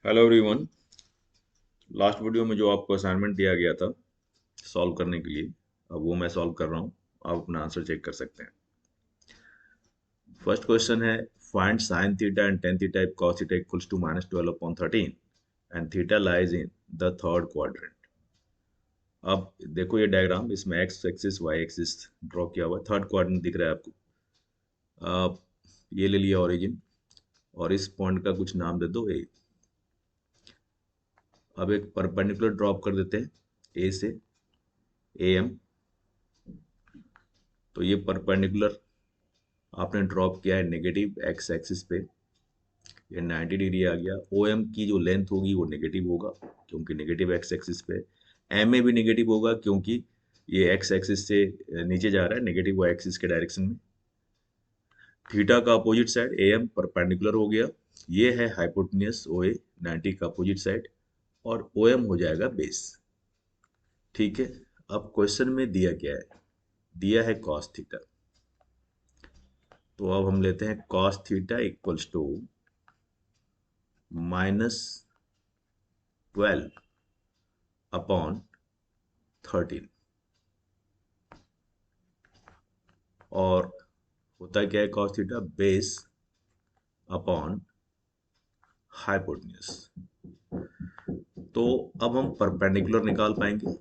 Hello everyone. Last video में जो आपको असाइनमेंट दिया गया था सॉल्व करने के लिए, अब वो मैं सॉल्व कर रहा हूँ। आप अपना आंसर चेक कर सकते हैं। फर्स्ट क्वेश्चन है, find sine theta and tan theta if cos theta equals to -12/13 and theta lies in the third quadrant. अब देखो ये डायग्राम, इसमें X axis Y axis draw किया हुआ है, थर्ड क्वाड्रेंट दिख रहा है आपको। आप ये ले लिया ओरिजिन और इस पॉइंट का कुछ नाम दे दो ए। अब एक परपेंडिकुलर ड्रॉप कर देते हैं ए से, ए एम। तो ये परपेंडिकुलर आपने ड्रॉप किया है नेगेटिव एक्स एक्सिस पे, ये 90 डिग्री आ गया। ओ एम की जो लेंथ होगी वो नेगेटिव होगा क्योंकि नेगेटिव एक्स एक्सिस पे। एम ए भी नेगेटिव होगा क्योंकि ये एक्स एक्सिस से नीचे जा रहा है, नेगेटिव वाई एक्सिस के डायरेक्शन में। थीटा का opposite side A M perpendicular हो गया। ये है हाइपोटेन्यूस ओ ए 90 का अपोजिट साइड, और ओ एम हो जाएगा बेस। ठीक है। अब क्वेश्चन में दिया क्या है, दिया है कॉस थीटा। तो अब हम लेते हैं कॉस थीटा इक्वल्स टू -12/13। और होता क्या है cos theta, base upon hypotenuse. तो अब हम परपेंडिकुलर निकाल पाएंगे।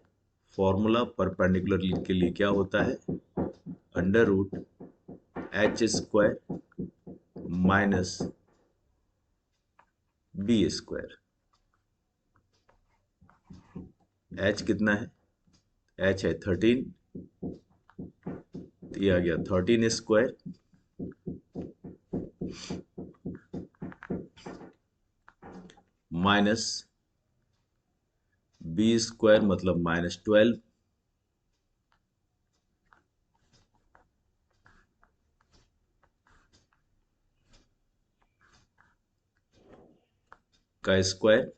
फॉर्मूला परपेंडिकुलर के लिए क्या होता है, √h² माइनस b²। h कितना है, h है 13, तो ये आ गया 13² माइनस b² मतलब -12 का स्क्वायर।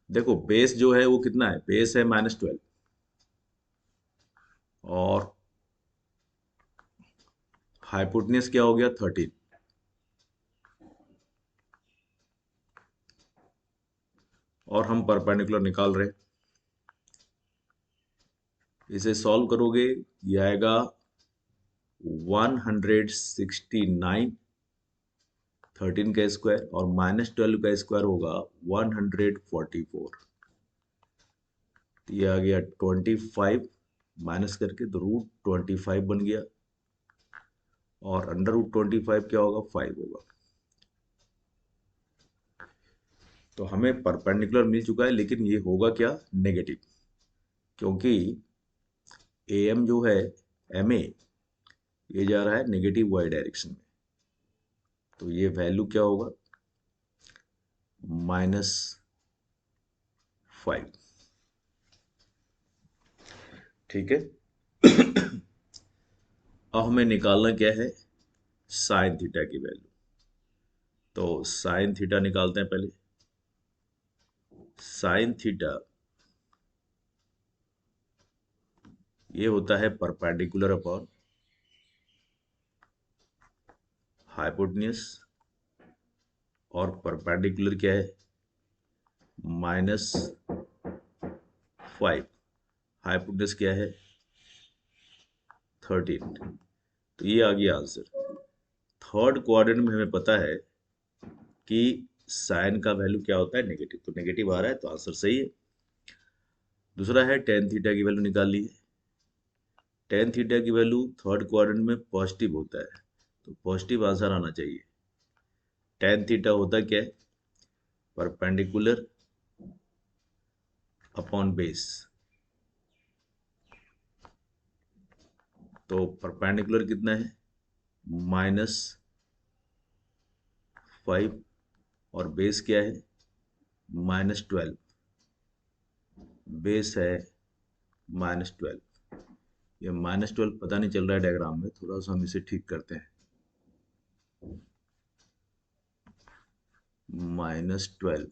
देखो बेस जो है वो कितना है, बेस है -12 और हाइपोटेन्यूस क्या हो गया 13। और हम परपेंडिकुलर निकाल रहे हैं। इसे सॉल्व करोगे ये आएगा 169, 13 का स्क्वायर और -12 का स्क्वायर होगा 144। तो ये आ गया 25, माइनस करके तो √25 बन गया, और √25 क्या होगा, 5 होगा। तो हमें परपेंडिकुलर मिल चुका है, लेकिन ये होगा क्या, नेगेटिव, क्योंकि ए एम जो है, एम ए, ये जा रहा है नेगेटिव वाई डायरेक्शन में। तो ये वैल्यू क्या होगा, -5। ठीक है। अब हमें निकालना क्या है, साइन थीटा की वैल्यू। तो साइन थीटा निकालते हैं पहले। साइन थीटा ये होता है परपेंडिकुलर अपॉन हाइपोटेन्यूस, और परपेंडिकुलर क्या है, -5, हाइपोटेन्यूस क्या है 13। तो ये आ गया आंसर। थर्ड क्वाड्रेंट में हमें पता है कि साइन का वैल्यू क्या होता है, नेगेटिव, तो नेगेटिव आ रहा है तो आंसर सही है। दूसरा है टेन थीटा की वैल्यू निकाल ली है। टेन थीटा की वैल्यू थर्ड क्वाड्रेंट में पॉजिटिव होता है, तो पॉजिटिव आंसर आना चाहिए। टेन थीटा होता क्या है, परपेंडिकुलर अपॉन बेस। तो परपेंडिकुलर कितना है, -5, और बेस क्या है, -12। बेस है -12। ये -12 पता नहीं चल रहा है डायग्राम में, थोड़ा सा हम इसे ठीक करते हैं। -12,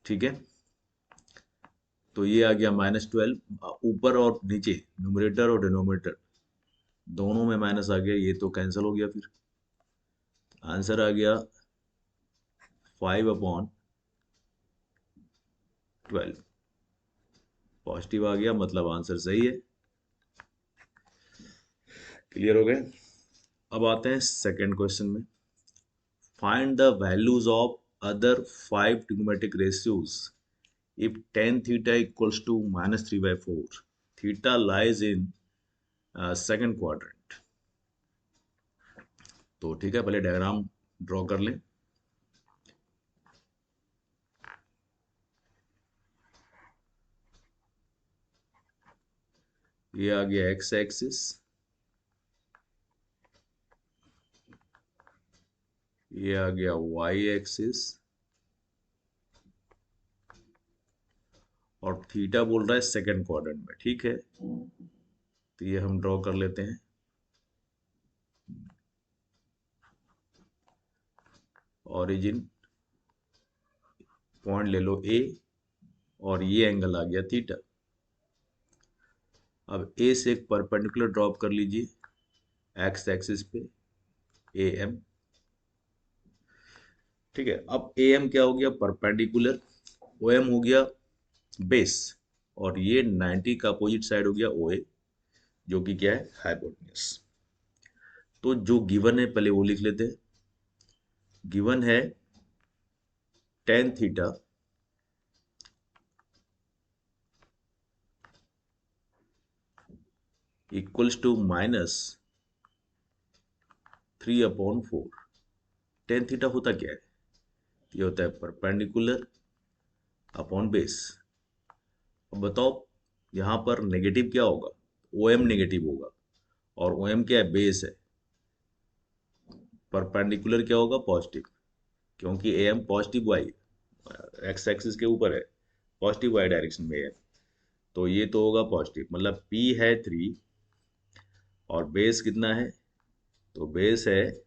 ठीक है। तो ये आ गया -12, ऊपर और नीचे न्यूमरेटर और डिनोमिनेटर दोनों में माइनस आ गया, ये तो कैंसिल हो गया। फिर आंसर आ गया 5/12। पॉजिटिव आ गया, मतलब आंसर सही है। क्लियर हो गए। अब आते हैं सेकंड क्वेश्चन में। Find the values of other 5 trigonometric ratios if tan theta equals to -3/4, theta lies in second quadrant। तो ठीक है, पहले डायग्राम ड्रॉ कर लें। ये आ गया एक्स एक्सिस, ये आ गया वाई एक्सिस, और थीटा बोल रहा है सेकंड क्वाड्रेंट में। ठीक है, तो ये हम ड्रॉ कर लेते हैं। ओरिजिन पॉइंट ले लो ए, और ये एंगल आ गया थीटा। अब ए से एक परपेंडिकुलर ड्रॉप कर लीजिए एक्स एक्सिस पे, ए एम। ठीक है, अब ए एम क्या हो गया, परपेंडिकुलर। ओ एम हो गया बेस, और ये 90 का अपोजिट साइड हो गया ओ ए, जो कि क्या है, हाइपोटेन्यूज। तो जो गिवन है पहले वो लिख लेते हैं। गिवन है tan theta equals to -3/4। tan theta होता क्या है, ये होता है परपेंडिकुलर अपॉन बेस। अब बताओ यहाँ पर नेगेटिव क्या होगा, ओ एम नेगेटिव होगा, और ओ एम क्या है, बेस है। परपेंडिकुलर क्या होगा, पॉजिटिव, क्योंकि A M positive Y X axis के ऊपर है, पॉजिटिव वाई डायरेक्शन में है। तो ये तो होगा पॉजिटिव, मतलब पी है 3 और बेस कितना है, तो बेस है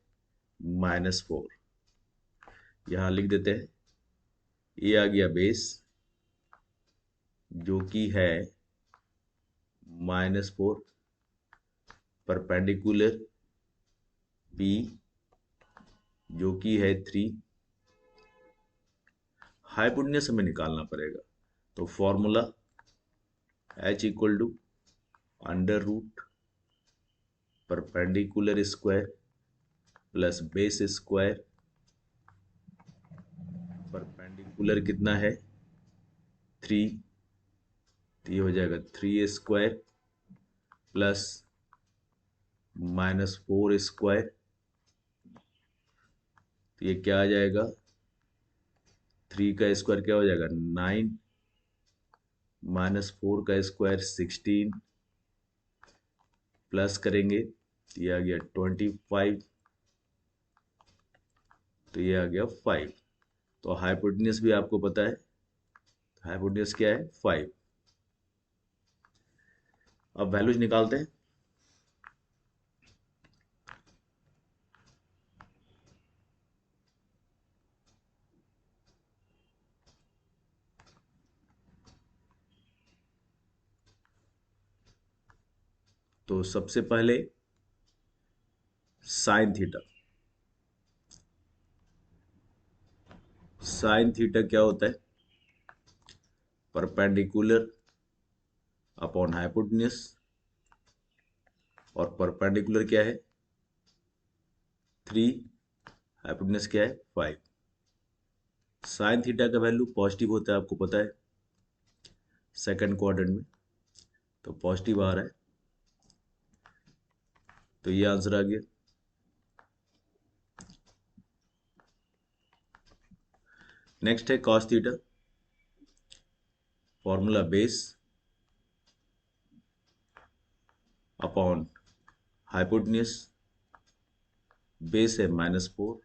-4। यहाँ लिख देते हैं, ये आ गया बेस जो कि है -4, परपेंडिकुलर पी जो कि है 3। हाइपोटेन्यूज हमें निकालना पड़ेगा, तो formula H equal to √ perpendicular square plus base square. Perpendicular कितना है, 3, तो ये हो जाएगा 3² प्लस -4 स्क्वायर। तो ये क्या आ जाएगा, 3 का स्क्वायर क्या हो जाएगा, 9, -4 का स्क्वायर 16, प्लस करेंगे तो ये आ गया 25, तो ये आ गया 5। तो हाइपोटेन्यूज भी आपको पता है, हाइपोटेन्यूज क्या है, 5। अब वैल्यूज निकालते हैं। तो सबसे पहले साइन थीटा। साइन थीटा क्या होता है, परपेंडिकुलर अपॉन हाइपोटेन्यूज, और परपेंडिकुलर क्या है, 3, हाइपोटेन्यूज क्या है, 5। साइन थीटा का वैल्यू पॉजिटिव होता है, आपको पता है, सेकंड क्वाड्रेंट में, तो पॉजिटिव आ रहा है, तो ये आंसर आ गया। नेक्स्ट है cos theta. Formula base upon hypotenuse, base है -4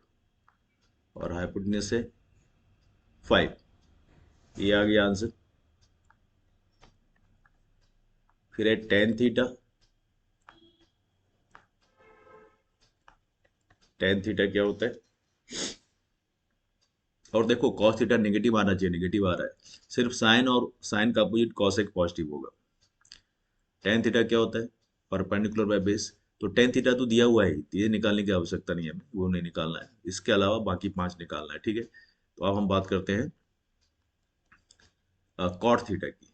और हाइपोटेन्यूज है 5। ये आ गया आंसर। फिर है टेन थीटा। टेन थीटा क्या होता है, और देखो कॉस थीटा नेगेटिव आना चाहिए, नेगेटिव आ रहा है। सिर्फ साइन और साइन का अपोजिट कॉस एक पॉजिटिव होगा। टेन थीटा क्या होता है, परपेंडिकुलर बाय बेस, तो टेन थीटा तो दिया हुआ है, ये निकालने की आवश्यकता नहीं है हमें, वो नहीं निकालना है। इसके अलावा बाकी 5 निकालना है, ठीक है। तो अब हम बात करते हैं कॉट थीटा की।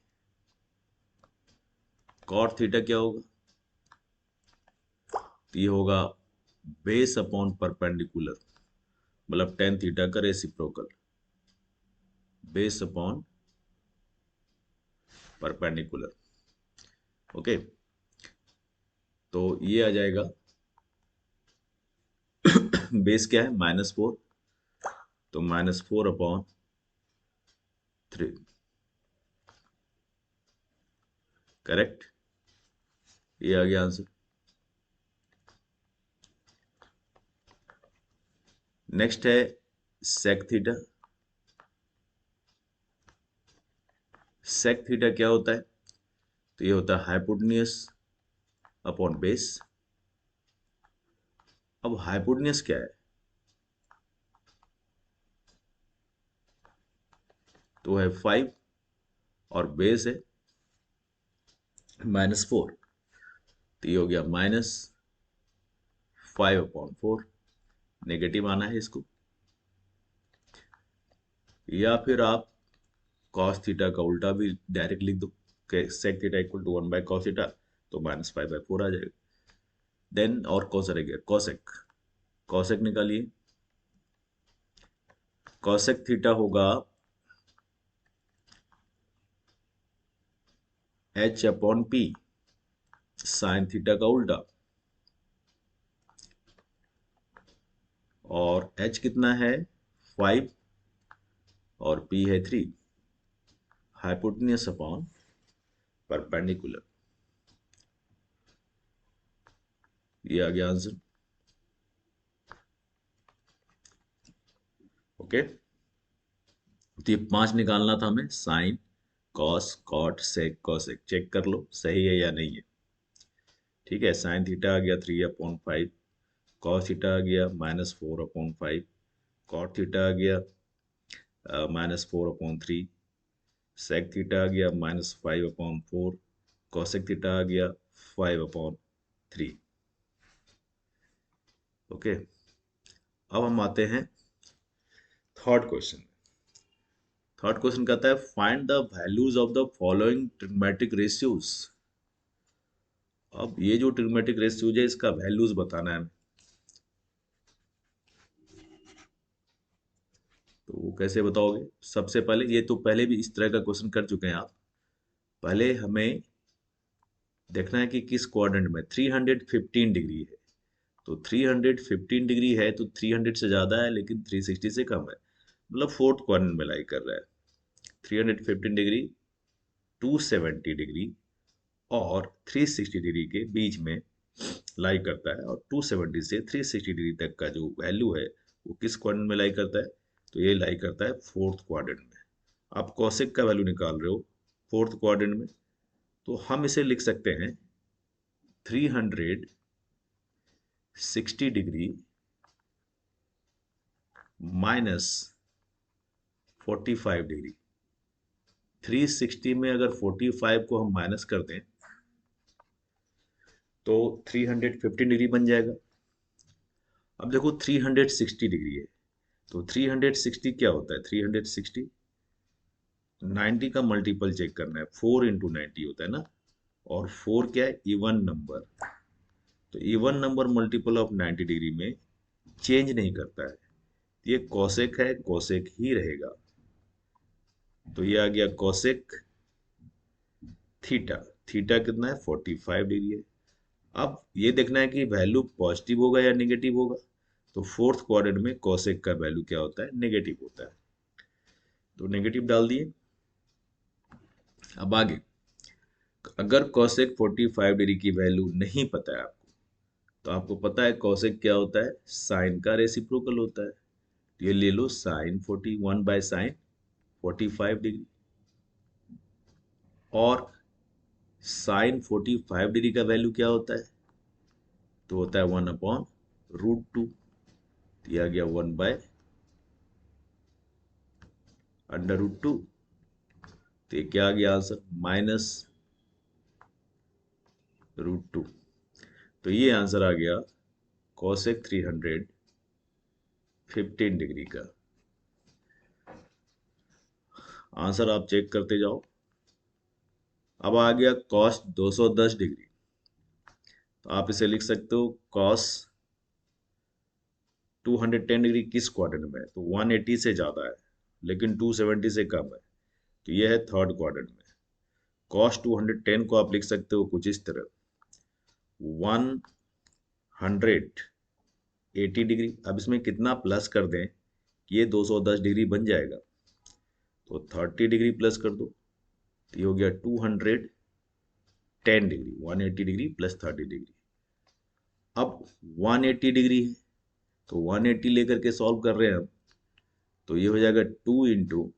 कॉट थीटा क्या होगा? तो ये होगा बेस अपॉन परपेंडिकुलर, मतलब टेन थीटा का reciprocal, base upon perpendicular. Okay, तो ये आ जाएगा बेस क्या है? -4, तो -4/3। करेक्ट, ये आ गया आंसर। नेक्स्ट है सेक थीटा। सेक थीटा क्या होता है? तो ये होता है हाइपोटेन्यूस अपॉन बेस। अब हाइपोटेन्यूस क्या है? तो है 5 और बेस है -4, तो ये हो गया -5/4। नेगेटिव आना है इसको। या फिर आप कॉस थीटा का उल्टा भी डायरेक्ट लिख दो, sec theta equal to 1/cos theta, तो -5/4 आ जाएगा। देन और कौन सा रह गया? कॉसेक। कॉसेक निकालिए। कॉसेक थीटा होगा H/P, साइन थीटा का उल्टा। और H कितना है? 5 और P है 3, हाइपोटेन्यूस अपॉन परपेंडिकुलर। ये आ गया आंसर। ओके, तो ये 5 निकालना था हमें, साइन, कॉस, कॉट, सेक, कॉसेक। चेक कर लो सही है या नहीं है। ठीक है, साइन थीटा आ गया 3/5, कॉस थीटा आ गया -4/5, कॉट थीटा आ गया -4/3, सेक थीटा आ गया -5/4, कॉसेक थीटा आ गया 5/3। ओके, अब हम आते हैं थर्ड क्वेश्चन। थर्ड क्वेश्चन कहता है find the values of the following trigonometric ratios. अब ये जो ट्रिग्मेटिक रेशियोज है इसका वैल्यूज बताना है हमें। तो वो कैसे बताओगे? सबसे पहले, ये तो पहले भी इस तरह का क्वेश्चन कर चुके हैं आप। पहले हमें देखना है कि किस क्वाड्रेंट में 315 डिग्री है। तो 315 डिग्री है तो 300 से ज्यादा है लेकिन 360 से कम है, मतलब फोर्थ क्वाड्रेंट में लाई कर रहा है। 315 डिग्री, 270 डिग्री और 360 डिग्री के बीच में लाई करता है। और 270 से 360 डिग्री तक का जो वैल्यू है वो किस क्वाड्रेंट में लाई करता है? तो ये लाई करता है फोर्थ क्वाड्रेंट में। आप कॉसेक का वैल्यू निकाल रहे हो फोर्थ क्वाड्रेंट में, तो हम इसे लिख सकते हैं 360 डिग्री -45 डिग्री। 360 में अगर 45 को हम माइनस कर दें तो 315 डिग्री बन जाएगा। अब देखो 360 डिग्री है, तो 360 क्या होता है? 360 90 का मल्टीपल चेक करना है, 4 × 90 होता है ना। और 4 क्या है? Even number. तो even number multiple of 90 degree में चेंज नहीं करता है, ये कॉसेक है, कॉसेक ही रहेगा। तो ये आ गया कॉसेक थीटा। थीटा कितना है? 45 डिग्री है। अब ये देखना है कि वैल्यू पॉजिटिव होगा या नेगेटिव होगा। तो फोर्थ क्वाड्रेंट में कॉसेक का वैल्यू क्या होता है? नेगेटिव होता है, तो नेगेटिव डाल दिए। अब आगे, अगर कॉसेक 45 डिग्री की वैल्यू नहीं पता है आपको, तो आपको पता है कॉसेक क्या होता है? साइन का रेसिप्रोकल होता है। तो ये ले लो, साइन 41/sin 45 डिग्री। और साइन 45 डिग्री का वैल्यू क्या होता है? तो होता है 1/√2। दिया गया 1/√2। तो ये क्या आ गया आंसर? -√2। तो ये आंसर आ गया कोसेक 315 डिग्री का। आंसर आप चेक करते जाओ। अब आ गया कॉस 210 डिग्री। तो आप इसे लिख सकते हो कॉस 210 डिग्री किस क्वाड्रेंट में है, तो 180 से ज्यादा है लेकिन 270 से कम है, तो यह है थर्ड क्वाड्रेंट में। कॉस 210 को आप लिख सकते हो कुछ इस तरह 180 डिग्री। अब इसमें कितना प्लस कर दें कि ये 210 डिग्री बन जाएगा, तो 30 डिग्री प्लस कर दो, तो ये हो गया 210 डिग्री। 180 degree plus 30 degree. अब 180 डिग्री है तो 180 लेकर के सॉल्व कर रहे हैं हम, तो ये हो जाएगा 2 into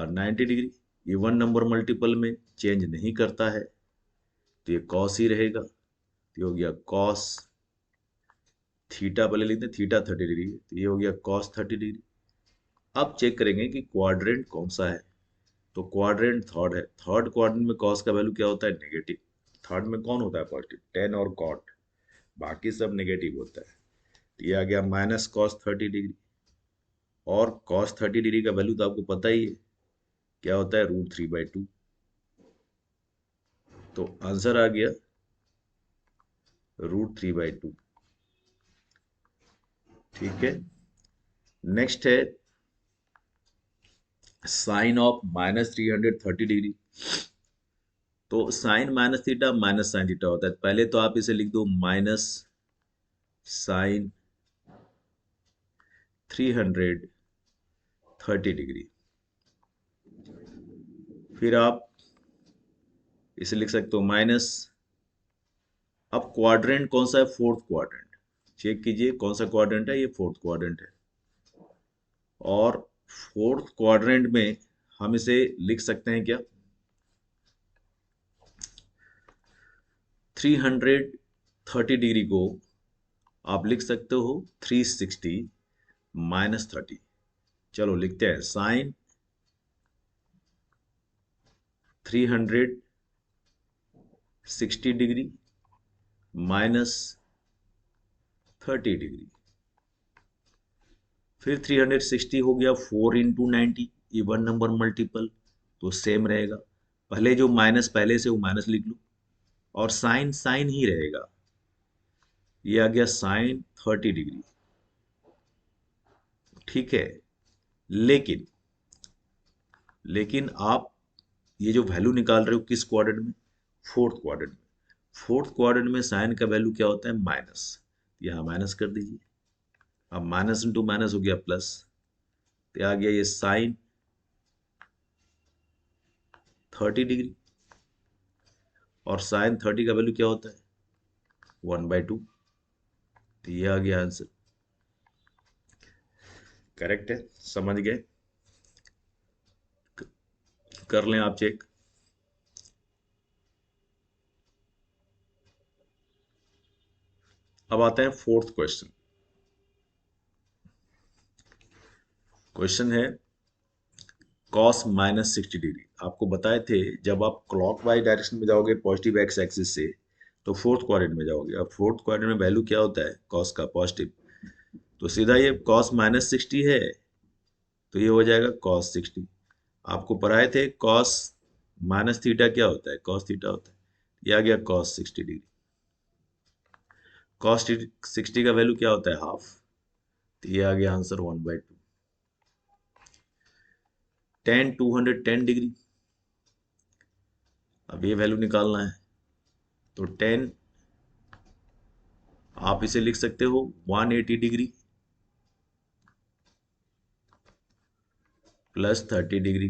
90 degree. Even number multiple में चेंज नहीं करता है तो ये कॉस ही रहेगा, तो ये हो गया कॉस थीटा, पहले लिखते हैं थीटा 30 डिग्री, तो ये हो गया कॉस 30 डिग्री। अब चेक करेंगे कि क्वाड्रेंट कौन सा है, तो क्वाड्रेंट थर्ड है। थर्ड क्वाड्रेंट में कॉस का वैल्यू क्या होता है, नेगेटिव। थर्ड में कौन होता है पॉजिटिव, टेन और कॉट, बाकी सब नेगेटिव होता है। तो ये आ गया माइनस कॉस 30 डिग्री। और कॉस 30 डिग्री का वैल्यू तो आपको पता ही है क्या होता है, √3/2। तो आंसर आ गया √3/2। ठीक है। नेक्स्ट है साइन ऑफ -330 डिग्री। तो sine minus theta minus sine theta होता है। पहले तो आप इसे लिख दो माइनस साइन 330 डिग्री। फिर आप इसे लिख सकते हो माइनस, अब क्वाड्रेंट कौन सा है, फोर्थ क्वाड्रेंट। चेक कीजिए कौन सा क्वाड्रेंट है, ये फोर्थ क्वाड्रेंट है। और फोर्थ क्वाड्रेंट में हम इसे लिख सकते हैं क्या, 330 डिग्री को आप लिख सकते हो 360 -30। चलो लिखते हैं साइन 360 डिग्री -30 डिग्री। फिर 360 हो गया 4 इंटू 90, इवन नंबर मल्टीपल, तो सेम रहेगा। पहले जो माइनस पहले से वो माइनस लिख लो, और साइन साइन ही रहेगा। ये आ गया साइन 30 डिग्री। ठीक है। लेकिन लेकिन आप ये जो वैल्यू निकाल रहे हो किस क्वाड्रेंट में, फोर्थ क्वाड्रेंट में। फोर्थ क्वाड्रेंट में साइन का वैल्यू क्या होता है, माइनस। यहाँ माइनस कर दीजिए। अब माइनस इंटू माइनस हो गया प्लस, तो आ गया ये साइन 30 डिग्री। और साइन 30 का वैल्यू क्या होता है, 1/2। तो ये आ गया आंसर। करेक्ट है, समझ गए। कर लें आप चेक। अब आते हैं फोर्थ क्वेश्चन। क्वेश्चन है कॉस -60 डिग्री। आपको बताए थे जब आप क्लॉकवाइज डायरेक्शन में जाओगे पॉजिटिव एक्स एक्सिस से, तो फोर्थ क्वाड्रेंट में जाओगे। अब फोर्थ क्वाड्रेंट में वैल्यू क्या होता है कॉस का, पॉजिटिव। तो सीधा ये कॉस -60 है, तो ये हो जाएगा कॉस 60। आपको पढ़ाए थे कॉस माइनस थीटा क्या होता है, कॉस थीटा होता है। ये आ गया कॉस 60 डिग्री। कॉस 60 का वैल्यू क्या होता है, हाफ। तो ये आ गया आंसर 1/2। टेन 210 डिग्री, अब ये वैल्यू निकालना है। तो 10 आप इसे लिख सकते हो 180 डिग्री प्लस 30 डिग्री।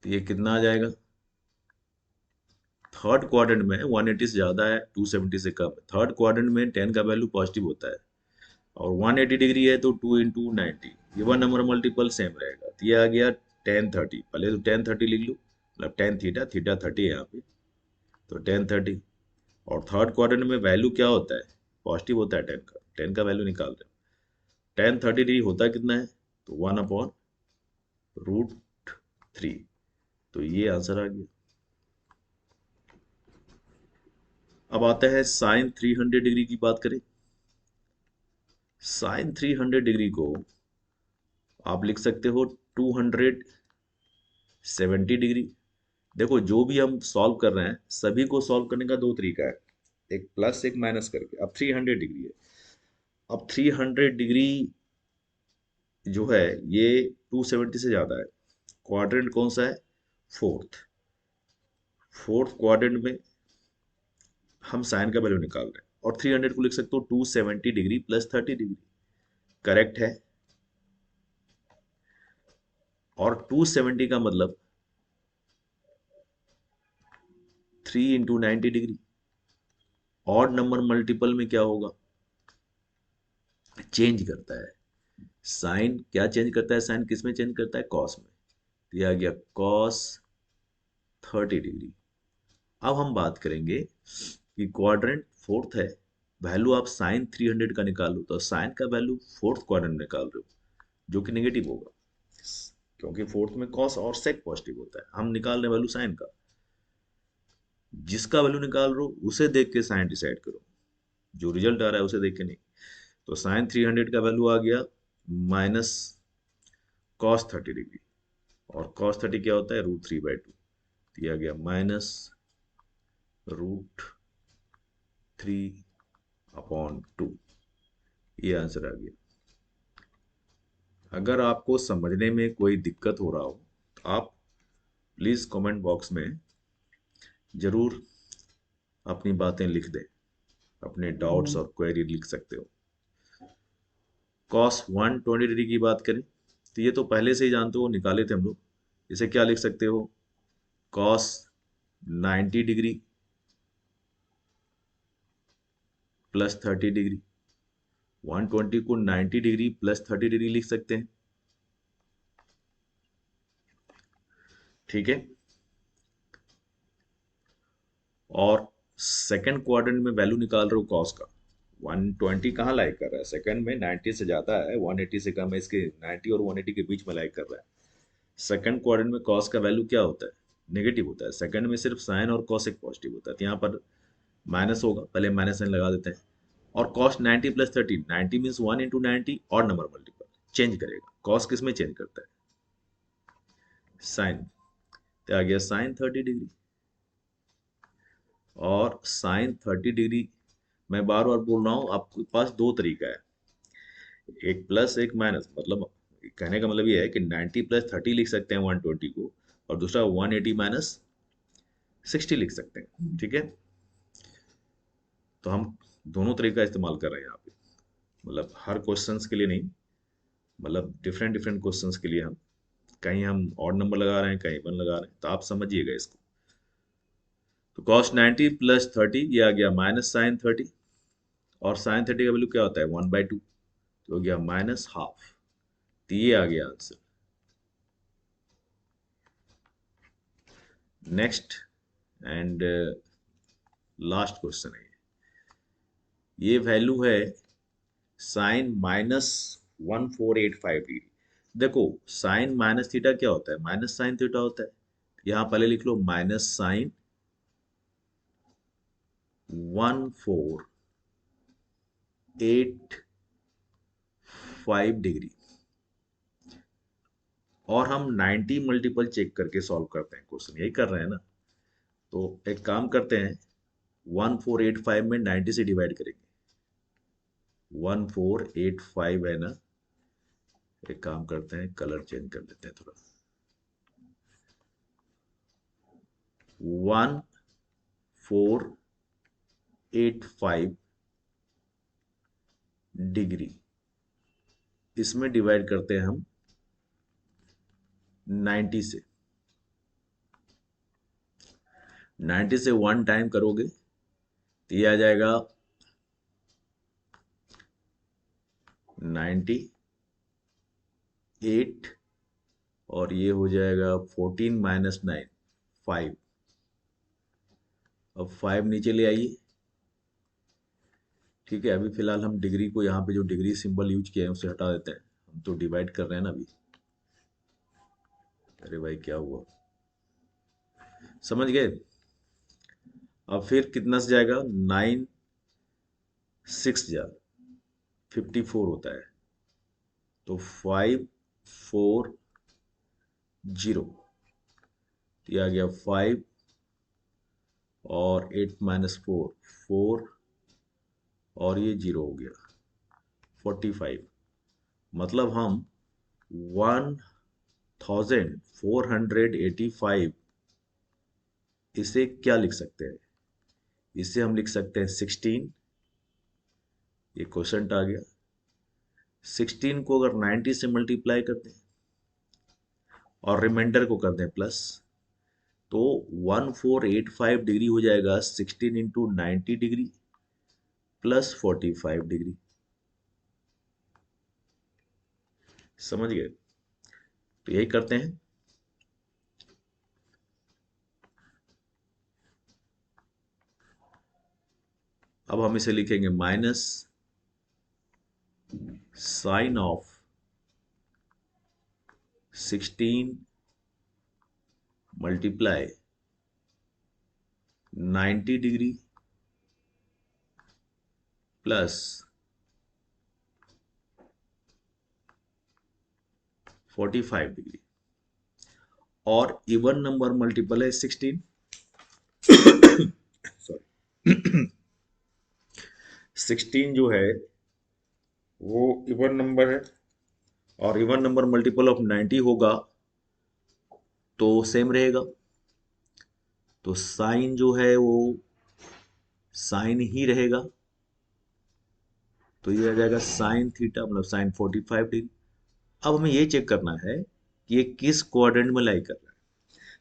तो ये कितना आ जाएगा, थर्ड क्वाड्रेंट में 180 से ज्यादा है, 270 से कम है। थर्ड क्वाड्रेंट में 10 का वैल्यू पॉजिटिव होता है, और 180 डिग्री है तो 2 into 90, even number multiple same रहेगा। तो ये आ गया 1030। पहले तो 1030 लिख लो, मतलब 10 थीटा, थीटा 30 है यहाँ पे, तो 1030। और थर्ड क्वाड्रेंट में वैल्यू क्या होता है, पॉजिटिव होता है 10 का। 10 का वैल्यू निकाल रहे हो, 1030 डिग्री होता कितना है, तो 1/√3। तो ये आंसर आ गया। अब आता है साइन 300 डिग्री की बात करें। साइन 300 डिग्री को आप लिख सकते हो 270 डिग्री। देखो जो भी हम सॉल्व कर रहे हैं सभी को सॉल्व करने का दो तरीका है, एक प्लस एक माइनस करके। अब 300 डिग्री है, अब 300 डिग्री जो है ये 270 से ज्यादा है। क्वाड्रेंट कौन सा है? फोर्थ। फोर्थ क्वाड्रेंट में हम साइन का वैल्यू निकाल रहे हैं, और 300 को लिख सकते हो 270 डिग्री प्लस 30 डिग्री। करेक्ट है। और 270 का मतलब 3 × 90 डिग्री। ऑड नंबर मल्टीपल में क्या होगा? चेंज करता है। साइन क्या चेंज करता है? साइन किस में चेंज करता है? कॉस में। दिया गया कॉस 30 डिग्री। अब हम बात करेंगे कि क्वाड्रेंट फोर्थ है, वैल्यू आप साइन 300 का निकालो, तो साइन का वैल्यू फोर्थ क्वाड्रेंट में निकाल रहे हो जो कि नेगेटिव होगा, क्योंकि फोर्थ में कॉस और सेक पॉजिटिव होता है। हम निकाल रहे वैल्यू साइन का, जिसका वैल्यू निकाल रहे हो उसे देख के साइन डिसाइड करो, जो रिजल्ट आ रहा है उसे देख के नहीं। तो साइन 300 का वैल्यू आ गया माइनस कॉस 30 डिग्री, और कॉस 30 क्या होता है? √3/2। दिया गया माइनस √3/2। ये आंसर आ गया। अगर आपको समझने में कोई दिक्कत हो रहा हो तो आप प्लीज कमेंट बॉक्स में जरूर अपनी बातें लिख दें, अपने डाउट्स और क्वेरी लिख सकते हो। कॉस 120 डिग्री की बात करें तो ये तो पहले से ही जानते हो, निकाले थे हम लोग। इसे क्या लिख सकते हो? Cos 90 degree plus 30 degree. 120 को 90 डिग्री प्लस 30 डिग्री लिख सकते हैं। ठीक है। और सेकंड क्वाड्रेंट में वैल्यू निकाल रहे हो कॉस का। 120 कहाँ लाइक कर रहा है? सेकंड में 90 से ज्यादा है, 180 से कम है, इसके 90 और 180 के बीच में लाइक कर रहा है। सेकंड क्वाड्रेंट में कॉस का वैल्यू क्या होता है? नेगेटिव होता है। सेकंड में सिर्फ साइन और कॉस एक पॉजिटिव होता है, तो यहाँ पर माइनस होगा, पहले माइनस साइन लगा देते हैं। और कॉस 90 प्लस 30, 90 मीन्स 1 × 90 और नंबर मल्टीपल चेंज करेगा। कॉस किस में चेंज करता है? साइन। तो आ गया साइन 30 डिग्री। और साइन 30 डिग्री, मैं बार बार बोल रहा हूं, आपके पास दो तरीका है, एक प्लस एक माइनस। मतलब कहने का मतलब ये है कि 90 प्लस 30 लिख सकते हैं 120 को, और दूसरा 180 माइनस 60 लिख सकते हैं। ठीक है। तो हम दोनों तरीका इस्तेमाल कर रहे हैं यहाँ पे, मतलब हर क्वेश्चंस के लिए नहीं, मतलब डिफरेंट डिफरेंट क्वेश्चंस के लिए हम कहीं हम ऑड नंबर लगा रहे हैं, कहीं वन लगा रहे हैं, तो आप समझिएगा इसको। तो कॉस 90 प्लस 30 ये आ गया माइनस साइन 30, और साइन 30 का वैल्यू क्या होता है? 1/2, तो हो गया माइनस हाफ। तो ये आ गया answer. Next and last question है। ये वैल्यू है साइन माइनस 1485 डिग्री। देखो साइन माइनस थीटा क्या होता है? माइनस साइन थीटा होता है। यहां पहले लिख लो माइनस साइन 1485 डिग्री, और हम 90 मल्टीपल चेक करके सॉल्व करते हैं क्वेश्चन, यही कर रहे हैं ना। तो एक काम करते हैं, 1485 में 90 से डिवाइड करेंगे। 1485 है ना, एक काम करते हैं, कलर चेंज कर लेते हैं थोड़ा। 1485 डिग्री, इसमें डिवाइड करते हैं हम 90 से। 90 से 1 टाइम करोगे तो ये आ जाएगा 98, और ये हो जाएगा 14 माइनस 9, 5। अब 5 नीचे ले आइए। ठीक है, अभी फिलहाल हम डिग्री को, यहाँ पे जो डिग्री सिंबल यूज किया है उसे हटा देते हैं, हम तो डिवाइड कर रहे हैं ना अभी। अरे भाई क्या हुआ? समझ गए? अब फिर कितना से जाएगा? 9 6 जा 54 होता है, तो 5 4 0, ये आ गया 5 और 8 - 4 4 और ये 0 हो गया 45। मतलब हम 1485 इसे क्या लिख सकते हैं? इसे हम लिख सकते हैं 16। ये क्वेश्चन आ गया। 16 को अगर 90 से मल्टीप्लाई करते हैं और रिमाइंडर को कर दें प्लस, तो 1485 डिग्री हो जाएगा 16 × 90 डिग्री प्लस 45 डिग्री। समझ गए? तो यही करते हैं। अब हम इसे लिखेंगे minus sine of 16 multiply 90 degree plus 45 degree, और इवन नंबर मल्टीपल है 16, सॉरी 16 जो है वो इवन नंबर है, और इवन नंबर मल्टीपल ऑफ 90 होगा तो सेम रहेगा। तो साइन जो है वो साइन ही रहेगा, तो ये आ जाएगा साइन थीटा मतलब साइन 45 डिग्री। अब हमें ये चेक करना है कि ये किस क्वाड्रेंट में लाई कर रहा है।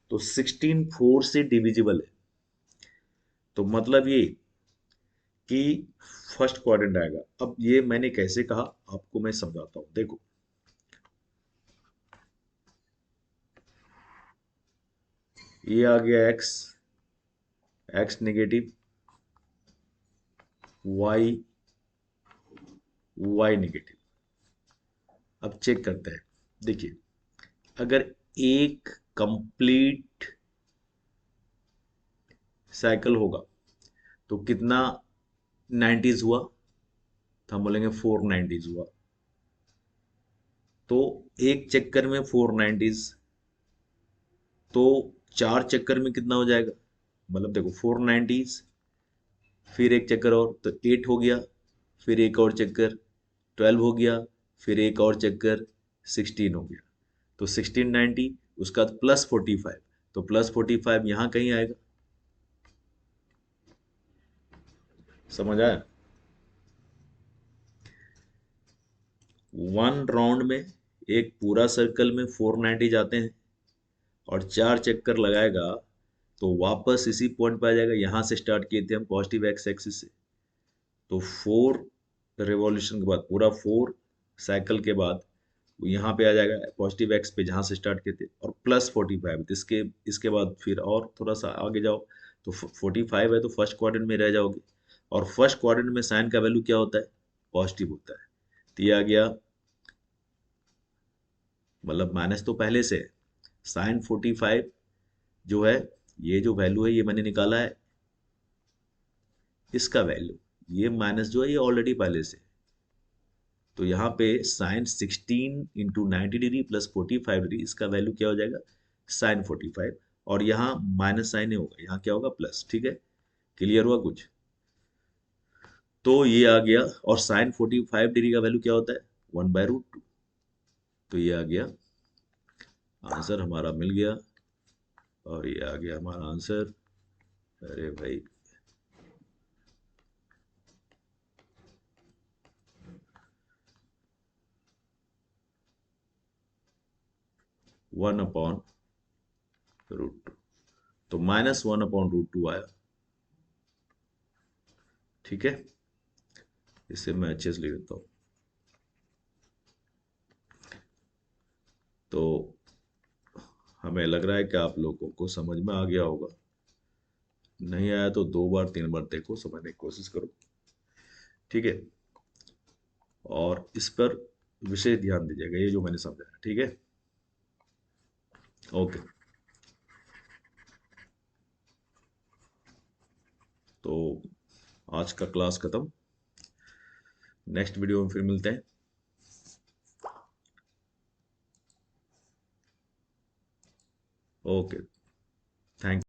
तो 16 4 से डिविजिबल है, तो मतलब ये कि फर्स्ट क्वाड्रेंट आएगा। अब ये मैंने कैसे कहा आपको मैं समझाता हूं, देखो। ये आ गया X, X negative, Y, Y negative. अब चेक करते हैं। देखिए, अगर एक कंप्लीट साइकिल होगा तो कितना 90s हुआ? तो हम बोलेंगे 4 90s हुआ। तो एक चक्कर में 4 90s, तो 4 चक्कर में कितना हो जाएगा? मतलब देखो 4 90s, फिर एक चक्कर और तो 8 हो गया, फिर एक और चक्कर 12 हो गया, फिर एक और चक्कर 16 हो गया। तो 16 90, उसका प्लस 45, तो प्लस 45 यहाँ कहीं आएगा। समझ आया? वन राउंड में एक पूरा सर्कल में 490 जाते हैं, और 4 चक्कर लगाएगा तो वापस इसी पॉइंट पर आ जाएगा। यहाँ से स्टार्ट किए थे हम पॉजिटिव एक्स एक्सिस से, तो 4 रिवॉल्यूशन के बाद पूरा 4 साइकिल के बाद वो यहाँ पे आ जाएगा पॉजिटिव एक्स पे जहाँ से स्टार्ट किए थे, और प्लस 45। इसके इसके बाद फिर और थोड़ा सा आगे जाओ तो 45 है, तो फर्स्ट क्वाड्रेंट में रह जाओगे। और फर्स्ट क्वाड्रेंट में साइन का वैल्यू क्या होता है? पॉजिटिव होता है। तो ये आ गया, मतलब माइनस तो पहले से है। साइन 45 जो है, ये जो वैल्यू है ये मैंने निकाला है, इसका वैल्यू, ये माइनस जो है ये ऑलरेडी पहले से। तो यहाँ पे साइन 16 × 90 डिग्री प्लस 45 डिग्री, इसका वैल्यू क्या हो जाएगा? साइन 45। और यहाँ माइनस साइन ही होगा, यहाँ क्या होगा? प्लस। ठीक है, क्लियर हुआ कुछ? तो ये आ गया, और साइन 45 डिग्री का वैल्यू क्या होता है? 1/√2। तो ये आ गया आंसर, हमारा मिल गया। और ये आ गया हमारा आंसर। अरे भाई, 1/√2, तो -1/√2 आया। ठीक है, इसे मैं अच्छे से लिख देता हूँ। तो हमें लग रहा है कि आप लोगों को समझ में आ गया होगा। नहीं आया तो 2 बार 3 बार देखो, समझने की कोशिश करो। ठीक है, और इस पर विशेष ध्यान दीजिएगा, ये जो मैंने समझाया। ठीक है, ओके। तो आज का क्लास खत्म, नेक्स्ट वीडियो में फिर मिलते हैं। Okay, thank